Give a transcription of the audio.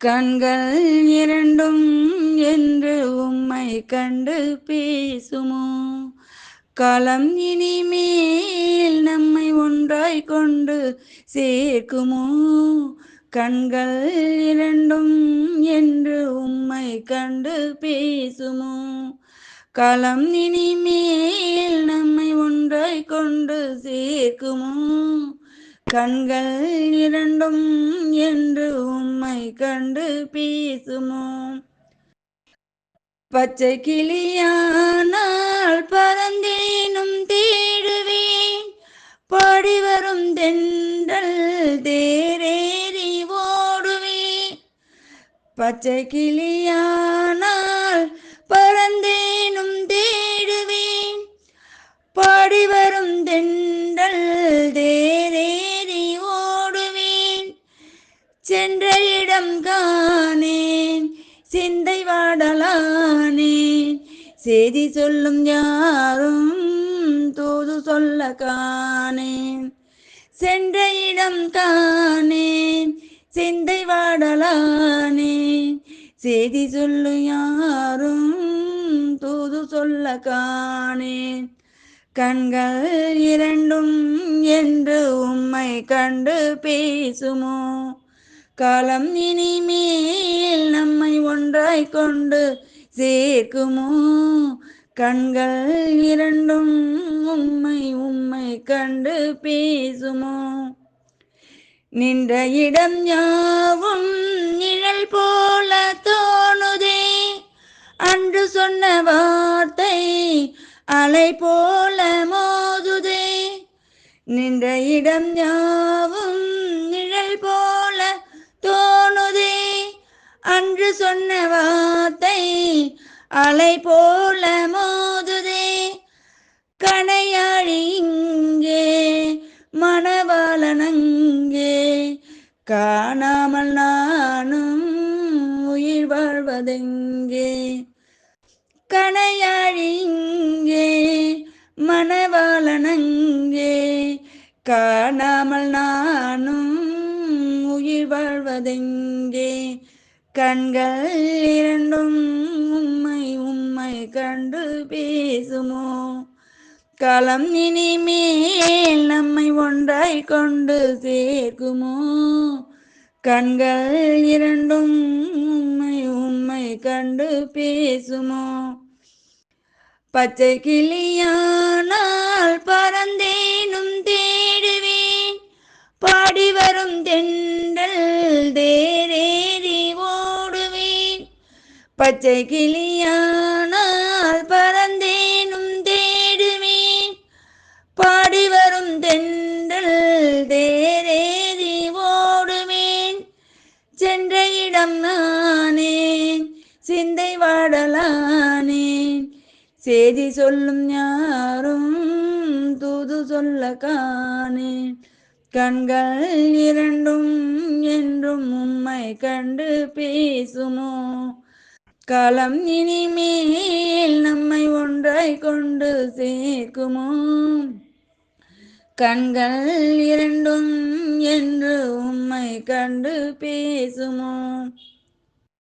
கண்கள் இரண்டும் என்று உம்மை கண்டு பேசுமோ? காலம் இனிமேல் நம்மை ஒன்றாய் கொண்டு சேர்க்குமோ? கண்கள் இரண்டும் என்று உம்மை கண்டு பேசுமோ? காலம் இனிமேல் நம்மை ஒன்றாய் கொண்டு சேர்க்குமோ? கண்கள் இரண்டும் என்று உம்மை கண்டு பேசுமோ? பச்சை கிளியானால் பறந்தேனும் தேடுவேன், பாடி வரும் தென்றல் தேரேறி ஓடுவேன். பச்சை கிளியானால் பறந்தேனும் தேடுவேன், பாடி வரும் தென்றல் தேரேறி ஓடுவேன். சென்ற இடம் காணேன், சிந்தை வாடலானேன், செய்தி சொல்லும் யாரும் தூது சொல்ல காணேன். சென்ற இடம் காணேன், சிந்தை வாடலானேன், செய்தி சொல்லும் யாரும் தூது சொல்ல காணேன். கண்கள் இரண்டும் என்று உம்மை கண்டு பேசுமோ? காலம் இனிமேல் நம்மை ஒன்றாய் கொண்டு சேர்க்குமோ? கண்கள் இரண்டும் உம்மை கண்டு பேசுமோ? நின்ற இடம் யாவும் நிழல் போல தோணுதே, அன்று சொன்ன வார்த்தை அலை போல மோதுதே. நின்ற இடம் யாவும் நிழல் போல தோணுதே, அன்று சொன்ன வார்த்தை அலை போல மோதுதே. கணையாழி இங்கே மணவாளனங்கே, காணாமல் நானும் உயிர் வாழ்வதெங்கே? கணையாழி இங்கே மணவாளனங்கே, காணாமல் நானும் உயிர் வாழ்வதெங்கே? கண்கள் இரண்டும் உம்மை கண்டு பேசுமோ? காலம் இனிமேல் நம்மை ஒன்றாய் கொண்டு சேர்க்குமோ? கண்கள் இரண்டும் உம்மை கண்டு பேசுமோ? பச்சை கிளியானால் பறந்தேனும் தேடுவேன், பாடி வரும் தென்றல் தேரேறி ஓடுவேன். பச்சை கிளியானால் பறந்தேனும் தேடுவேன், பாடி வரும் தென்றல் தேரேறி ஓடுவேன். சென்ற இடம் நானேன், சிந்தை வாடலானேன், செய்தி சொல்லும் யாரும் தூது சொல்ல காணேன். கண்கள் இரண்டும் என்றும் உம்மை கண்டு பேசுமோ? காலம் இனிமேல் நம்மை ஒன்றாய் கொண்டு சேர்க்குமோ? கண்கள் இரண்டும் என்று உம்மை கண்டு பேசுமோ?